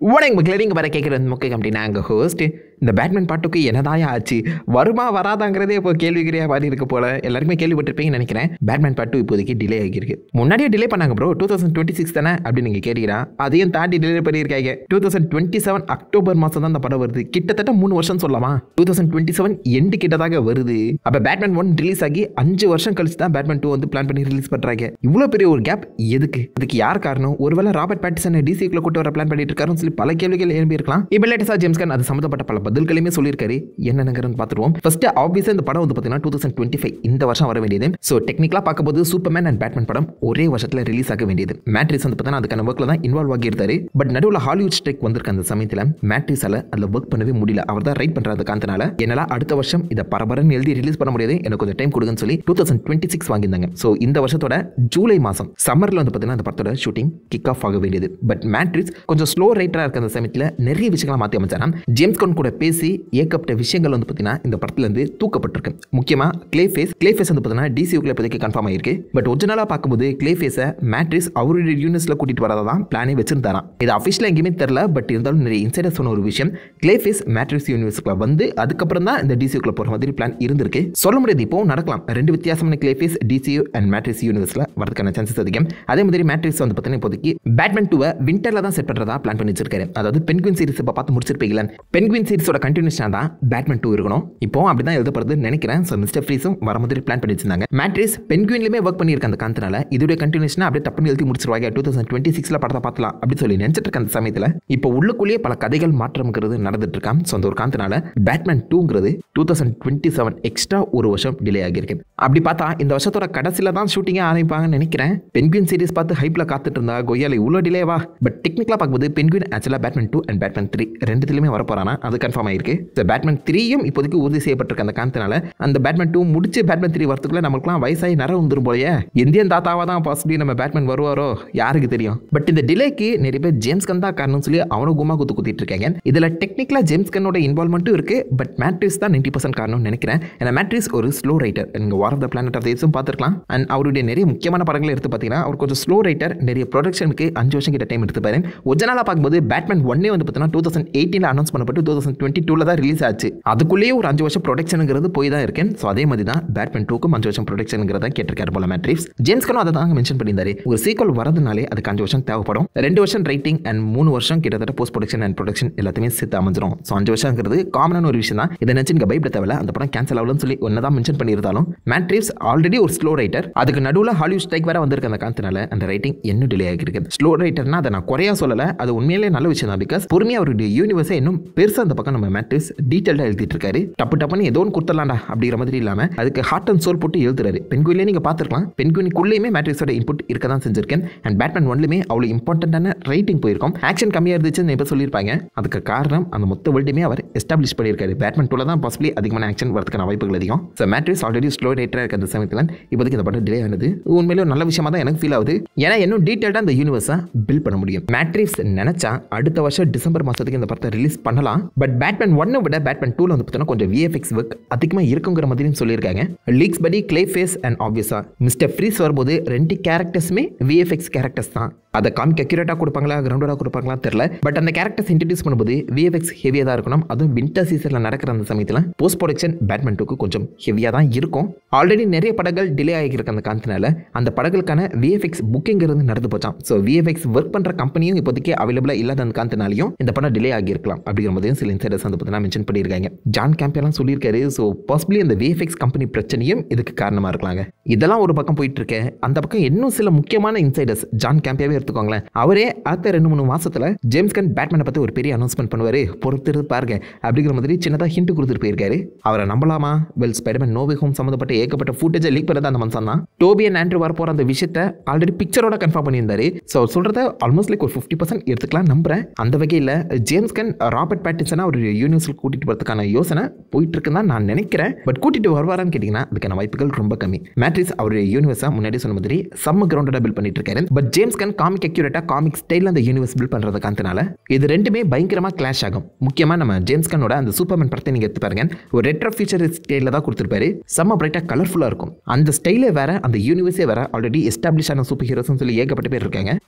வணக்கம் மக்களே, நீங்கள் வர கேட்குறது முக்கியம் அப்படின்னா எங்கள் ஹோஸ்ட். இந்த பேட்மேன் பாட்டுக்கு என்னதாயா ஆச்சு, வருமா வராதாங்கிறதே இப்போ கேள்விக்குறியாக மாதிரி இருக்க போல. எல்லாருக்குமே கேள்விப்பட்டிருப்பீங்கன்னு நினைக்கிறேன். பேட்மேன் பாட்டு இப்போதைக்கு டிலே ஆகியிருக்கு. முன்னாடியே டிலே பண்ணாங்க ப்ரோ, 2026 தானே அப்படின்னு நீங்கள் கேட்கிறா. அதையும் தாண்டி டிலே பண்ணியிருக்காங்க. 2027 அக்டோபர் மாதம் தான் அந்த படம் வருது. கிட்டத்தட்ட 3 வருஷம் சொல்லலாமா. 2027 எண்டு கிட்டதாக வருது. அப்போ பேட்மேன் 1 ரிலீஸ் ஆகி 5 வருஷம் கழிச்சு தான் பேட்மேன் 2 வந்து பிளான் பண்ணி ரிலீஸ் பண்ணுறாங்க. இவ்வளோ பெரிய ஒரு கேப் எதுக்கு? அதுக்கு யார் காரணம்? ஒருவேளை ராபர்ட் பேட்டின்சனை டிசிக்குள்ள கூட்டு வர பிளான் பண்ணிட்டு இருக்காருன்னு சொல்லி பல கேள்விகள் எழுப்பி இருக்கலாம். இப்போ லேட்டஸ்டா ஜேம்ஸ் கன் அது சம்பந்தப்பட்ட பல பதில்களையுமே சொல்லியிருக்காரு. என்னங்கிறது பார்த்துருவோம். ஃபர்ஸ்ட் ஆப்வியஸா இந்த படம் வந்து பார்த்தீங்கன்னா 2025 இந்த வருஷம் வர வேண்டியது. ஸோ டெக்னிக்கலா பார்க்கும்போது சூப்பர்மேன் அண்ட் பேட்மேன் படம் ஒரே வருஷத்தில் ரிலீஸ் ஆக வேண்டியது. மேட்ரிக்ஸ் வந்து பார்த்தீங்கன்னா அதுக்கான ஒர்க்ல தான் இன்வால்வ் ஆகியிருந்தாரு. பட் நடுவில் ஹாலிவுட் ஸ்ட்ரைக் வந்திருக்க அந்த சமயத்தில் மேட்ரிக்ஸால அதில் ஒர்க் பண்ணவே முடியல. அவர் தான் ரைட் பண்றது காரணத்தினால என்னால அடுத்த வருஷம் இதை பரபரன்னு எழுதி ரிலீஸ் பண்ண முடியாது, எனக்கு கொஞ்சம் டைம் கொடுங்கன்னு சொல்லி 2026 வாங்கியிருந்தாங்க. ஸோ இந்த வருஷத்தோட ஜூலை மாதம் சம்மர்ல வந்து பார்த்தீங்கன்னா அந்த படத்தோட ஷூட்டிங் கிக் ஆஃப் ஆக வேண்டியது. பட் மேட்ரிக்ஸ் கொஞ்சம் ஸ்லோ ரைட்டரா இருக்க அந்த சமயத்தில் நிறைய விஷயங்களை மாற்றி அமைச்சாராம். ஜேம்ஸ் கன் கூட பேசி ஏகப்பட்ட விஷயங்கள் வந்து பார்த்தீங்கன்னா இந்த படத்துல இருந்து தூக்கப்பட்டிருக்கு. முக்கியமா கிளேஃபேஸ் வந்து பார்த்தீங்கன்னா டிசிக்குள்ள இப்போதைக்கு கன்ஃபார்ம் ஆயிருக்கு. பட் ஒரிஜினலா பார்க்கும்போது கிளேஃபேஸை மேட்ரிக்ஸ் அவருடைய யூனிவர்ஸ்ல கூட்டிட்டு வரதா தான் பிளானே வச்சிருந்தாராம். இது அஃபிஷியலா எங்கேயுமே தெரியல. பட் இருந்தாலும் நிறைய இன்சைடர் சொன்ன ஒரு விஷயம், கிளேஃபேஸ் மேட்ரிக்ஸ் யூனிவர்ஸ்க்குள்ள வந்து அதுக்கப்புறம் தான் இந்த டிசிக்குள்ள போற மாதிரி பிளான் இருந்திருக்கு. சொல்ல முடியாது, இப்போ நடக்கலாம். ரெண்டு வித்தியாசமான கிளேஃபேஸ் டிசியூ அண்ட் மேட்ரிக்ஸ் யூனிவர்ஸ்ல வரதுக்கான சான்சஸ் அதிகம். அதே மாதிரி மேட்ரிக்ஸ் வந்து பார்த்தீங்கன்னா இப்போதைக்கு பேட்மேன் 2 விண்டர்ல தான் செட் பண்றதா பிளான் பண்ணி வச்சிருக்காரு. அதாவது பென்குயின் சீரிஸ் இப்ப பார்த்து முடிச்சிருப்பீங்களா. பென்குயின் சீரிஸோட கண்டினியூஷன் தான் பேட்மேன் 2 இருக்கணும். இப்போ அப்படிதான் எழுதப்படுதுன்னு நினைக்கிறேன். ஸோ மிஸ்டர் ஃப்ரீஸும் வர மாதிரி பிளான் பண்ணி வச்சிருந்தாங்க. மேட்ரிக்ஸ் பென்குயின்லயுமே ஒர்க் பண்ணியிருக்க அந்த காரணத்தினால இதோட கண்டினியூஷன் அப்படியே டப்புன்னு எழுதி முடிச்சிருவாங்க. 2026 படத்தை பார்க்கலாம் அப்படின்னு சொல்லி நினைச்சிட்டு இருக்க அந்த சமயத்தில் இப்போ உள்ளுக்குள்ளேயே பல கதைகள் மாற்றம்ங்கிறது நடந்துட்டு இருக்கான். ஸோ அந்த ஒரு காரணத்தினால பேட்மேன் 2ங்கிறது 2027 எக்ஸ்ட்ரா ஒரு வருஷம் டிலே ஆகியிருக்கு. அப்படி பார்த்தா இந்த வருஷத்தோட கடைசியில தான் ஷூட்டிங்கே ஆரம்பிப்பாங்கன்னு நினைக்கிறேன். பென்குயின் சீரிஸ் பார்த்து ஹைப்ல காத்துட்டு இருந்தா கொய்யால இவ்வளோ டிலேவா. பட் டெக்னிக்கலா பார்க்கும்போது பென்குயின் ஆக்சுவலா பேட்மேன் 2 அண்ட் பேட்மேன் 3 ரெண்டுத்திலுமே வரப்போறானா அது கன்ஃபார்ம் ஆயிருக்கு. பேட்மேன் 3யும் இப்போதைக்கு உறுதி செய்யப்பட்டிருக்க அந்த காரணத்தினால அந்த பேட்மேன் 2 முடிச்சு பேட்மேன் 3 வரதுக்குள்ள நமக்குலாம் வயசாகி நர வந்துரும் போலயே. இந்தியன் தாத்தாவா தான் பாசிபிளி நம்ம பேட்மேன் வருவாரோ யாருக்கு தெரியும். பட் இந்த டிலேக்கு நிறைய பேர் ஜேம்ஸ் கன் தான் காரணம் சொல்லி அவனும் குமா குத்திட்டு இருக்காங்க. இதுல டெக்னிக்கலா ஜேம்ஸ் கன்னோட இன்வால்மெண்ட்டும் இருக்கு. பட் மேட்ரிக்ஸ் தான் 90% காரணம் நினைக்கிறேன். ஏன்னா மேட்ரிக்ஸ் ஒரு ஸ்லோ ரைட்டர். நீங்க war of the planet of the ஏப்ஸும் பார்த்திருக்கலாம். அண்ட் அவருடைய நிறைய முக்கியமான படங்களை எடுத்து பார்த்தீங்கன்னா அவர் கொஞ்சம் ஸ்லோ ரைட்டர். நிறைய ப்ரொடக்ஷனுக்கு 5 வருஷம் கிட்ட டைம் எடுத்து பாரு. ஒரிஜினலா பார்க்கும்போது பேட்மேன் 1 வந்து பார்த்தீங்கன்னா 2018 அனௌன்ஸ் பண்ணப்பட்டு 2022 தான் ரிலீஸ் ஆச்சு. அதுக்குள்ளேயே ஒரு 5 வருஷம் ப்ரொடக்ஷனுங்கிறது போய் தான் இருக்கேன். ஸோ அதே மாதிரி தான் பேட்மேன் 2க்கும் 5 வருஷம் ப்ரொடக்ஷனுங்கிறத கேட்டிருக்காரு போல மேட்ரிக்ஸ். ஜேம்ஸ் கனும் அதை தான் மென்ஷன் பண்ணியிருந்தாரு. ஒரு சீக்வல் வரதுனாலே அதுக்கு 5 வருஷம் தேவைப்படும். 2 வருஷம் ரைட்டிங் அண்ட் 3 வருஷம் கிட்டத்தட்ட போஸ்ட் ப்ரொடக்ஷன் அண்ட் ப்ரொடக்ஷன் எல்லாத்தையுமே சேர்த்து அமைஞ்சிரும். ஸோ 5 வருஷங்கிறது காமனான ஒரு விஷயம் தான். இதை நினைச்சு நீங்க பயப்பட தேவையில்ல. அந்த படம் கேன்சல் ஆகலன்னு சொல்லி ஒன்னதான் மென்ஷன் பண்ணியிருந்தாலும் மேட்ரிக்ஸ் ஆல்ரெடி ஒரு ஸ்லோ ரைட்டர். அதுக்கு நடுவில் ஹாலிவுட் ஸ்ட்ரைக் வேற வந்திருக்க அந்த காரணத்தினால அந்த ரைட்டிங் இன்னும் டிலே ஆகிருக்கு. ஸ்லோ ரைட்டர்னா அதை நான் குறையா சொல்லல, அது உண்மையிலே நல்ல விஷயம் தான். பிகாஸ் பொறுமையா அவருடைய யூனிவர்ஸை இன்னும் பெருசா அந்த பக்கம் நம்ம மேட்ரிக்ஸ் டீட்டெயில்டா எழுதிட்டு இருக்காரு. டப்புன்னு ஏதோ ஒன்று கொடுத்துடலாம்டா அப்படிங்கிற மாதிரி இல்லாம அதுக்கு ஹார்ட் அண்ட் சோல் போட்டு எழுதுறாரு. பென்குயின்ல நீங்க பார்த்திருக்கலாம். பென்குயினுக்குள்ளேயுமே மேட்ரிக்ஸோட இன்புட் இருக்க தான் செஞ்சிருக்கேன். அண்ட் பேட்மேன் 1லுமே அவ்வளவு இம்பார்ட்டன்டான ரைட்டிங் போயிருக்கும். ஆக்ஷன் கம்மியா இருந்துச்சுன்னு இப்ப சொல்லியிருப்பாங்க. அதுக்கு காரணம் அந்த மொத்த வேர்ல்டுமே அவர் எஸ்டாப்ளிஷ் பண்ணியிருக்காரு. பேட்மேன் 2ல தான் பாசிபிளி அதிகமான ஆக்ஷன் வரதுக்கான வாய்ப்புகள் அதிகம். ஸோ மேட்ரிக்ஸ் ஆல்ரெடி ஸ்லோ ரைட்டரா இருக்க அந்த சமயத்தில் இப்போதைக்கு இந்த படம் டிலே ஆனது உண்மையிலே ஒரு நல்ல விஷயமா தான் எனக்கு ஃபீல் ஆகுது. ஏன்னா இன்னும் டீட்டெயில்டா அந்த யூனிவர்ஸை பில்ட் பண்ண முடியும். மேட்ரிக்ஸ் நினைச்சா அடுத்த வருஷம் டிசம்பர் மாசத்துக்கு இந்த படத்தை ரிலீஸ் பண்ணலாம். பட் பேட்மேன் 1 விட பேட்மேன் 2ல வந்து பார்த்தீங்கன்னா கொஞ்சம் விஎஃப்எக்ஸ் ஒர்க் அதிகமா இருக்குங்கிற மாதிரி சொல்லியிருக்காங்க. லீக்ஸ் படி கிளேஃபேஸ் அண்ட் ஆப்வியஸா மிஸ்டர் ஃப்ரீஸ் வரும்போது 2 கேரக்டர்ஸுமே விஎஃப்எக்ஸ் கேரக்டர்ஸ் தான். அதை காமிக்க அக்யூரேட்டா கொடுப்பாங்களா கிரவுண்டடா கொடுப்பாங்களா தெரியல. பட் அந்த கேரக்டர்ஸ் இன்ட்ரடியூஸ் பண்ணும்போது விஎஃப்எக்ஸ் ஹெவியா தான் இருக்கணும். அதுவும் வின்டர் சீசன்ல நடக்கிற அந்த சமயத்தில் போஸ்ட் ப்ரொடக்ஷன் பேட்மேன் 2க்கு கொஞ்சம் ஹெவியா தான் இருக்கும். ஆல்ரெடி நிறைய படங்கள் டிலே ஆகியிருக்க அந்த காரணத்தினால அந்த படங்களுக்கான விஎஃப்எக்ஸ் புக்கிங் நடந்து போச்சான். ஸோ விஎஃப்எக்ஸ் ஒர்க் பண்ற கம்பெனியும் இப்போதைக்கு அவைலபிளா இல்லாத அந்த காரணத்தினாலையும் இந்த படம் டிலே ஆகியிருக்கலாம் அப்படிங்கிற மாதிரியும் சில இன்சைடர்ஸ் வந்து பார்த்தீங்கன்னா மென்ஷன் பண்ணியிருக்காங்க. ஜான் கேம்பியெல்லாம் சொல்லியிருக்காரு. ஸோ பாசிபிளி அந்த விஎஃப்எக்ஸ் கம்பெனி பிரச்சனையும் இதுக்கு காரணமா இருக்கலாங்க. இதெல்லாம் ஒரு பக்கம் போயிட்டு இருக்கு. அந்த பக்கம் இன்னும் சில முக்கியமான இன்சைடர்ஸ் ஜான் கேம்பியாவே எடுத்துக்கோங்களேன். அவரே அடுத்த 2-3 மாசத்துல ஜேம்ஸ் கன் பேட்மேனை பத்தி ஒரு பெரிய அனௌன்ஸ்மெண்ட் பண்ணுவாரு, பொறுத்து பாருங்க அப்படிங்கிற மாதிரி சின்னதா ஹிண்ட் கொடுத்துட்டு போயிருக்காரு. அவரை நம்பலாமா? Well, Spider-Man no way home சம்பந்தப்பட்ட ஏகப்பட்ட ஃபுட்டேஜை லீக் பண்ணது அந்த மனுஷன் தான். டோபி அண்ட் ஆண்ட்ரூ வர போற அந்த விஷயத்தை ஆல்ரெடி பிக்சரோட கன்ஃபார்ம் பண்ணியிருந்தாரு. ஸோ சொல்றத ஆல்மோஸ்ட் லைக் ஒரு 50% எடுத்துக்கலாம் நம்புறேன். அந்த வகையில் ஜேம்ஸ் கன் ராபர்ட் பேட்டின்சனை ஒரு யூனிவர்ஸில் கூட்டிட்டு வரதுக்கான யோசனை போயிட்டு இருக்குன்னு தான் நான் நினைக்கிறேன். பட் கூட்டிட்டு வருவாரான்னு கேட்டீங்கன்னா அதுக்கான வாய்ப்புகள் ரொம்ப கம்மி. மேட்ரிக்ஸ் அவருடைய யூனிவர்ஸை முன்னாடி சொன்ன மாதிரி செம்ம கிரவுண்டடா பில்ட் பண்ணிட்டு இருக்காரு. பட் ஜேம்ஸ் கன் காமிக் அக்யூரேட்டாக காமிக் ஸ்டைலில் அந்த யூனிவர்ஸ் பில்ட் பண்ணுறது காரணத்தினால இது ரெண்டுமே பயங்கரமாக கிளாஷ் ஆகும். முக்கியமாக நம்ம ஜேம்ஸ் கன்னோட அந்த சூப்பர்மேன் படத்தை நீங்கள் எடுத்து பாருங்க, ஒரு ரெட்ரோ ஃபியூச்சர் ஸ்டைலில் தான் கொடுத்துருப்பாரு. செம்ம பிரைட்டாக கலர்ஃபுல்லாக இருக்கும். அந்த ஸ்டைலே வேற, அந்த யூனிவர்ஸே வேற. ஆல்ரெடி எஸ்டாப்ளிஷ் ஆன சூப்பர் ஹீரோஸ்னு சொல்லி ஏகப்பட்ட பேர் இருக்காங்க.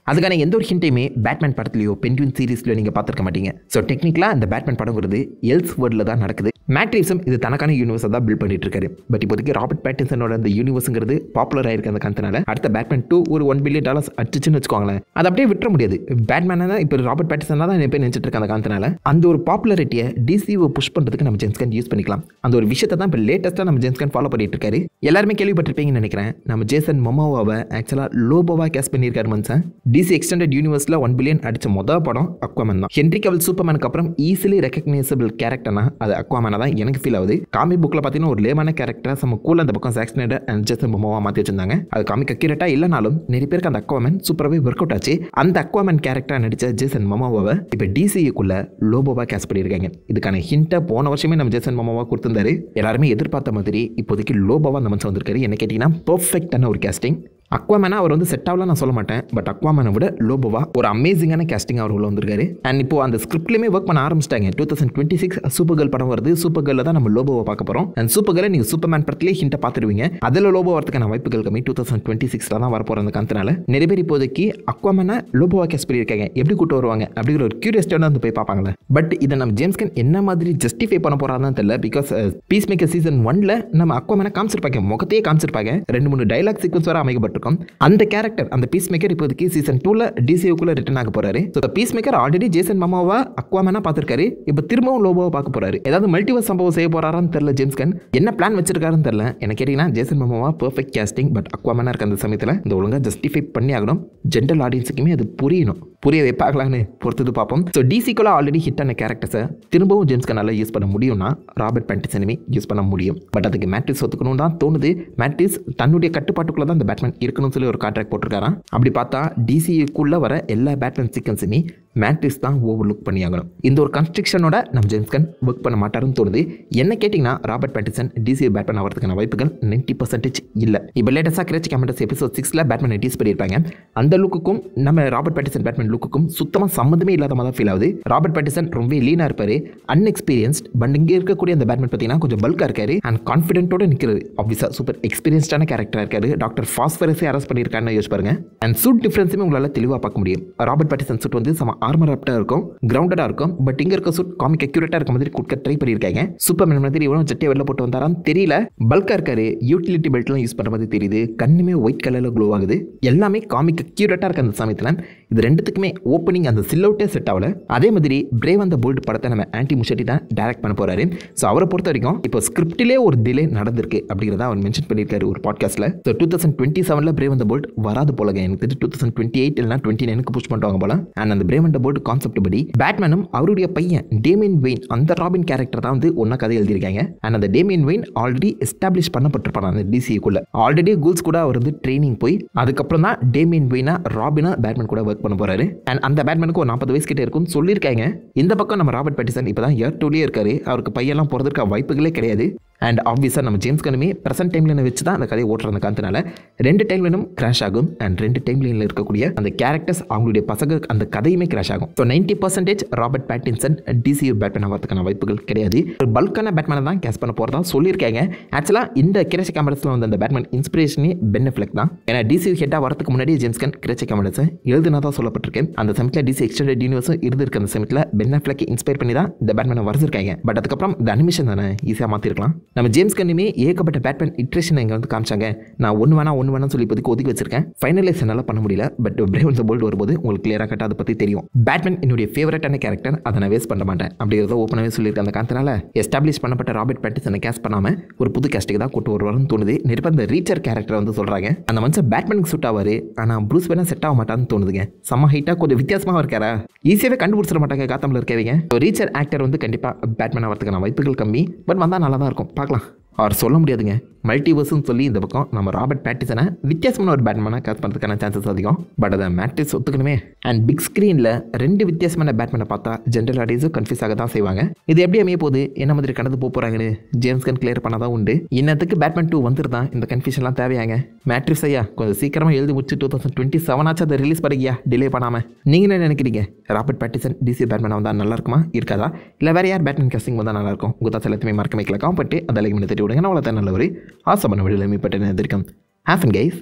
அதுக்கான எந்த ஒரு ஹிண்டையுமே பேட்மேன் படத்துலையோ பென்குயின் சீரிஸ்லையோ நீங்கள் பார்த்துருக்க மாட்டீங்க. ஸோ டெக்னிக்கலாக அந்த பேட்மேன் படம் வருது எல்ஸ் வேர்ல்டில் தான் நடக்குது. மேட் ரீவ்ஸும் இது தனக்கான யூனிவர்ஸை தான் பில்ட் பண்ணிட்டு இருக்காரு. பட் இப்போதைக்கு ராபர்ட் பேட்டின்சனோட அந்த யூனிவர்ஸுங்கிறது பாப்புலர் ஆயிருக்கு. அந்த காரணத்தினால அடுத்த பேட்மேன் 2 ஒரு $1 பில்லியன் அடிச்சுன்னு வச்சுக்கோங்களேன், அதை அப்படியே விட்டுற முடியாது. பேட்மேனை தான் இப்போ ராபர்ட் பேட்டின்சன் தான் பேர் நினைச்சிட்டு இருக்க. அந்த காரணத்தினால அந்த ஒரு பாப்புலாரிட்டியை டிசியை புஷ் பண்ணுறதுக்கு நம்ம ஜேம்ஸ் கன் யூஸ் பண்ணிக்கலாம். அந்த ஒரு விஷயத்தை தான் இப்போ லேட்டஸ்ட்டாக நம்ம ஜேம்ஸ் கன் ஃபாலோ பண்ணிட்டு இருக்காரு. எல்லாருமே கேள்விப்பட்டிருப்பீங்கன்னு நினைக்கிறேன். நம்ம ஜேசன் மொமோவாவை ஆக்சுவலாக லோபோவா கேஸ் பண்ணியிருக்காரு மனுஷன். டிசி எக்ஸ்டெண்டட் யூனிவர்ஸில் $1 பில்லியன் அடிச்ச மொதல் படம் அக்வாமேன் தான். ஹென்ரி கவில் சூப்பர்மேனுக்கு அப்புறம் ஈஸிலி ரெகக்னைசபிள் கேரக்டர்னா அது அக்வாமேனா தான் எனக்கு ஃபீல் ஆகுது. காமிக் புக்கில் பார்த்தீங்கன்னா ஒரு லேமான கேரக்டர் நம்ம கூல அந்த பக்கம் ஜாக் ஸ்னைடர் அண்ட் ஜேசன் மொமோவா மாற்றி வச்சிருந்தாங்க. அது காமிக் அக்யூரேட்டா இல்லைனாலும் நிறைய பேருக்கு அந்த அக்வாமேன் சூப்பராகவே ஒர்க் அவுட் ஆச்சு. அந்த அக்வாமேன் கேரக்டர் நடிச்ச ஜேசன் மொமோவாவை இப்போ டிசிக்குள்ள லோபோவா கேஸ் பண்ணியிருக்காங்க. இதுக்கான ஹிண்ட்டை போன வருஷமே நம்ம ஜேசன் மொமோவா கொடுத்திருந்தாரு. எல்லாருமே எதிர்பார்த்த மாதிரி இப்போதைக்கு லோபோவா அந்த மனுஷன் வந்திருக்காரு. என்ன கேட்டிங்கன்னா பெர்ஃபெக்டான ஒரு கேஸ்டிங். அக்வாமேனா அவர் வந்து செட் ஆகலாம் நான் சொல்ல மாட்டேன். பட் அக்வாமேனை விட லோபோவா ஒரு அமேசிங்கான கேஸ்டிங் அவர் உள்ள வந்திருக்காரு. அண்ட் இப்போ அந்த ஸ்கிரிப்ட்லேயுமே ஒர்க் பண்ண ஆரம்பிச்சிட்டாங்க. 2026 சூப்பர் கேர்ள் படம் வருது. சூப்பர் கேர்ல தான் நம்ம லோபோவை பார்க்க போகிறோம். அண்ட் சூப்பர் கேர்ல நீங்கள் சூப்பர்மேன் படத்திலே ஹிண்ட்டை பார்த்துருவீங்க. அதில் லோபோ வரதுக்கான வாய்ப்புகள் கம்மி. 2026 தான் வரப்போகிற அந்த காரணத்தினால நிறைய பேர் இப்போதைக்கு அக்வாமேனை லோபோவா கேஸ் பண்ணியிருக்காங்க. எப்படி கூட்டு வருவாங்க அப்படிங்கிற ஒரு கியூரியாசிட்டியோட வந்து போய் பார்ப்பாங்களே. பட் இதை நம்ம ஜேம்ஸ் கன் என்ன மாதிரி ஜஸ்டிஃபை பண்ண போகிறான்னு தெரியல. பிகாஸ் பீஸ் மேக்கர் சீசன் 1ல நம்ம அக்வாமேனை காமிச்சிருப்பாங்க, முகத்தையே காமிச்சிருப்பாங்க. 2-3 டைலாக் சீக்வன்ஸ் வர அமைக்கப்பட்டிருக்கும். அந்த கேரக்டர் அந்த பீஸ் மேக்கர் இப்போதைக்கு சீசன் 2ல டிசிக்குள்ள ரிட்டர்ன் ஆக போறாரு. So peace maker already Jason Momoa அக்வாமேனா பார்த்திருக்காரு. இப்போ திரும்பவும் லோபோவை பார்க்க போறாரு. ஏதாவது மல்டிவர்ஸ் சம்பவம் செய்ய போறாரான்னு தெரியல. ஜேம்ஸ் கன் என்ன பிளான் வச்சிருக்காருன்னு தெரியல. எனக்கு கேட்டீங்கன்னா ஜேசன் மொமோவா பெர்ஃபெக்ட் கேஸ்டிங். பட் அக்வாமேனா இருக்க அந்த சமயத்தில் இந்த ஒழுங்கா ஜஸ்டிஃபை பண்ணி ஆகணும். ஜென்ரல் ஆடியன்ஸுக்குமே அது புரியணும். புரிய வைப்பாங்களான்னு பொறுத்தது பார்ப்போம். ஸோ டிசிக்குள்ள ஆல்ரெடி ஹிட் ஆன கேரக்டர்ஸை திரும்பவும் ஜேம்ஸ் கன்னால யூஸ் பண்ண முடியும்னா ராபர்ட் பேட்டின்சனுமே யூஸ் பண்ண முடியும். பட் அதுக்கு மேட்ரிக்ஸ் ஒத்துக்கணும் தான் தோணுது. மேட்ரிக்ஸ் தன்னுடைய கட்டுப்பாட்டுக்குள்ள தான் அந்த பேட்மேன் இருக்கணும்னு சொல்லி ஒரு கான்ட்ராக்ட் போட்டிருக்காராம். அப்படி பார்த்தா டிசிக்குள்ள வர எல்லா பேட்மேன் சீக்வன்ஸுமே மேட்ரிக்ஸ் தான் ஓவர்லுக் பண்ணியாகணும். இந்த ஒரு கன்ஸ்ட்ரக்ஷனோட நம்ம ஜேம்ஸ் கன் ஒர்க் பண்ண மாட்டாருன்னு தோணுது. என்ன கேட்டிங்கன்னா ராபர்ட் பேட்டின்சன் டிசி பேட்மேன் ஆகிறதுக்கான வாய்ப்புகள் 90% இல்லை. இப்போ லேட்டஸ்டாக கிரேச்சி கமெண்டர்ஸ் எபிசோட் 6ல பேட்மேன் டீஸ் பண்ணியிருப்பாங்க. அந்த லுக்குக்கும் நம்ம ராபர்ட் பேட்டின்சன் பேட்மேன் லுக்குக்கும் சுத்தமாக சம்மந்தமே இல்லாத மாதிரி ஃபீல் ஆகுது. ராபர்ட் பேட்டின்சன் ரொம்ப லீனாக இருப்பார், அன்எக்ஸ்பீரியன்ஸ்ட். பட் இங்கே இருக்கக்கூடிய அந்த பேட்மேன் பார்த்தீங்கன்னா கொஞ்சம் பல்காக இருக்காரு அண்ட் கான்ஃபிடென்ட்டோட நிற்கிறது. ஆப்வியஸாக சூப்பர் எக்ஸ்பீரியன்ஸ்டான கேரக்டராக இருக்காரு. டாக்டர் ஃபாஸ்பரஸே அரெஸ்ட் பண்ணியிருக்காருன்னு யோசிச்சு பாருங்க. அண்ட் சூட் டிஃப்ரென்ஸுமே உங்களால் தெளிவாக பார்க்க முடியும். ராபர்ட் பேட்டின்சன் சூட் வந்து சம ஆர்மர் அப்டாக இருக்கும், கிரவுண்டடாக இருக்கும். பட் இங்கே இருக்க சூட் காமிக் அக்யூரேட்டாக இருக்க மாதிரி கொடுக்க ட்ரை பண்ணியிருக்காங்க. சூப்பர்மேன் மாதிரி இவனும் ஜட்டியை வெளில போட்டு வந்தாரான்னு தெரியல. பல்காக இருக்காரு, யூட்டிலிட்டி பெல்ட்லாம் யூஸ் பண்ணுற மாதிரி தெரியுது. கண்ணுமே ஒயிட் கலரில் க்ளோ ஆகுது. எல்லாமே காமிக் அக்யூரேட்டாக இருக்க அந்த சமயத்தில் இது ரெண்டுத்துக்குமே ஓப்பனிங் அந்த சில்லவுட்டே செட் ஆகல. அதே மாதிரி பிரேவ் அந்த போல்ட் படத்தை நம்ம ஆன்டி முஷட்டி தான் டைரக்ட் பண்ண போறாரு. ஸோ அவரை பொறுத்த வரைக்கும் இப்போ ஸ்கிரிப்டிலே ஒரு டிலே நடந்திருக்கு அப்படிங்கிறத அவர் மென்ஷன் பண்ணியிருக்காரு ஒரு பாட்காஸ்ட்ல. ஸோ 2027ல பிரேவ் அந்த போல்ட் வராது போலங்க. எனக்கு தெரிஞ்சு 2028 இல்லைனா 29க்கு புஷ் பண்ணுவாங்க போல. அண்ட் அந்த பிரேவ் அந்த போல்ட் கான்செப்ட் படி பேட்மேனும் அவருடைய பையன் டேமியன் வெயின் அந்த ராபின் கேரக்டர் தான் வந்து ஒன்னா கதை எழுதியிருக்காங்க. அண்ட் அந்த டேமியன் வெயின் ஆல்ரெடி எஸ்டாப்ளிஷ் பண்ணப்பட்டிருப்பாங்க அந்த டிசிக்குள்ள. ஆல்ரெடி கூல்ஸ் கூட அவர் வந்து ட்ரைனிங் போய் அதுக்கப்புறம் தான் டேமியன் வெயினா ராபினா பேட்மேன் கூட ஒர்க் பண்ண போறாரு. அண்ட் அந்த பேட்மேனுக்கு ஒரு 40 வயசு கிட்ட இருக்கும்னு சொல்லியிருக்காங்க. இந்த பக்கம் நம்ம ராபர்ட் பேட்டின்சன் இப்பதான் இயர் 2லயே இருக்காரு. அவருக்கு பையெல்லாம் போறதுக்கு வாய்ப்புகளே கிடையாது. அண்ட் ஆப்வியஸாக நம்ம ஜேம்ஸ் கன்னுமே ப்ரெசென்ட் டைம்லைனை வச்சு தான் அந்த கதையை ஓட்டுற அந்த காரணத்தினால 2 டைம்லைனும் கிராஷ் ஆகும். அண்ட் 2 டைம்லைனில் இருக்கக்கூடிய அந்த கேரக்டர்ஸ் அவங்களுடைய பசங்க அந்த கதையுமே கிராஷ் ஆகும். So 90% Robert Pattinson DCU Batman ஆகிறதுக்கான வாய்ப்புகள் கிடையாது. ஒரு பல்கான பேட்மேனை தான் கேஸ் பண்ண போகிறதா சொல்லியிருக்காங்க. ஆக்சுவலாக இந்த கிரேச்சி கேமரஸில் வந்து அந்த பேட்மேன் இன்ஸ்பிரேஷனே பென் அஃப்லெக் தான். ஏன்னா டிசியூ ஹெட்டாக வரதுக்கு முன்னாடியே ஜேம்ஸ் கன் கிரேச்சி கேமரஸை எழுதுனதாக சொல்லப்பட்டிருக்கேன். அந்த சமயத்தில் டிசி எக்ஸ்டெண்டட் யூனிவர்ஸும் இருந்திருக்கு. அந்த சமயத்தில் பென் அஃப்லெக் இன்ஸ்பயர் பண்ணி தான் இந்த பேட்மேனை வரைஞ்சிருக்காங்க. பட் அதுக்கப்புறம் இந்த அனிமேஷன் தானே ஈஸியாக மாற்றிருக்கலாம். நம்ம ஜேம்ஸ் கன்னுமே ஏகப்பட்ட பேட்மேன் இட்ரேஷன் இங்கே வந்து காமிச்சாங்க. நான் ஒன்று வேணாம் சொல்லி இப்போதைக்கு ஒதுக்கி வச்சிருக்கேன். ஃபைனலைஸ் என்னால் பண்ண முடியல. பட் பிரேவ் அந்த போல்ட் வரும்போது உங்களுக்கு கிளியராக கட்ட அதை பற்றி தெரியும். பேட்மேன் என்னுடைய ஃபேவரட்டான கேரக்டர், அதை நான் வேஸ்ட் பண்ண மாட்டேன் அப்படிங்கிறத ஓப்பனாகவே சொல்லியிருக்கேன். அந்த காரணத்தினால எஸ்டாப்ளிஷ் பண்ணப்பட்ட ராபர்ட் பேட்டின்சனை கேஸ் பண்ணாமல் ஒரு புது கேஸ்ட்டுக்கு தான் கூட்டு வருவார்னு தோணுது. நிறைய அந்த ரீச்சர் கேரக்டர் வந்து சொல்கிறாங்க. அந்த மனுஷன் பேட்மேனுக்கு சூட் ஆவார், ஆனால் ப்ரூஸ் வேணா செட் ஆக மாட்டான்னு தோணுதுங்க. செம்ம ஹைட்டாக கொஞ்சம் வித்தியாசமாக இருக்காரா, ஈஸியாகவே கண்டுபிடிச்சிட மாட்டாங்க காத்தமில் இருக்கவங்க. ரீச்சர் ஆக்டர் வந்து கண்டிப்பாக பேட்மேன் ஆகிறதுக்கான வாய்ப்புகள் கம்மி. பட் வந்தால் நல்லா தான் இருக்கும், பார்க்கலாம். அவர் சொல்ல முடியாதுங்க. மல்டிவர்ஸ்னு சொல்லி இந்த பக்கம் நம்ம ராபர்ட் பேட்டிசனை வித்தியாசமான ஒரு பேட்மேனாக காஸ்ட் பண்ணுறதுக்கான சான்சஸ் அதிகம். பட் அதை மேட்ரிக்ஸ் ஒத்துக்கணுமே. அண்ட் பிக் ஸ்க்ரீனில் 2 வித்தியாசமான பேட்மேனை பார்த்தா ஜென்ரல் ஆடியன்ஸும் கன்ஃபியூஸ் ஆக தான் செய்வாங்க. இது எப்படி அமைய போகுது, என்ன மாதிரி கடந்து போகிறாங்கன்னு ஜேம்ஸ் கன் கிளியர் பண்ணாதான் உண்டு. இன்னத்துக்கு பேட்மேன் 2 வந்துருதான் இந்த கன்ஃபியூஷன்லாம் தேவையாங்க. மேட்ரிக்ஸ் ஐயா கொஞ்சம் சீக்கிரமாக எழுதி முடிச்சு 2027 ஆச்சு அதை ரிலீஸ் பண்ணிக்கியா டிலே பண்ணாமல். நீங்கள் என்ன நினைக்கிறீங்க? ராபர்ட் பேட்டிசன் டிசி பேட்மேன் வந்தால் நல்லா இருக்குமா இருக்காதா, இல்லை வேறு யார் பேட்மேன் கேஸ்டிங் வந்தால் நல்லாயிருக்கும்? உங்கள் தான் எல்லாத்தையுமே மறக்க வைக்கல காம்பட்டு அந்த லைக் பண்ணி தட்டி விடுங்க. நான் அவ்வளோ நல்ல ஒரு ஆசமான வழியில் மீட்பட்டு எதிர்க்கும் ஹேஃபன் கைஸ்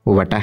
ஓவட்டா.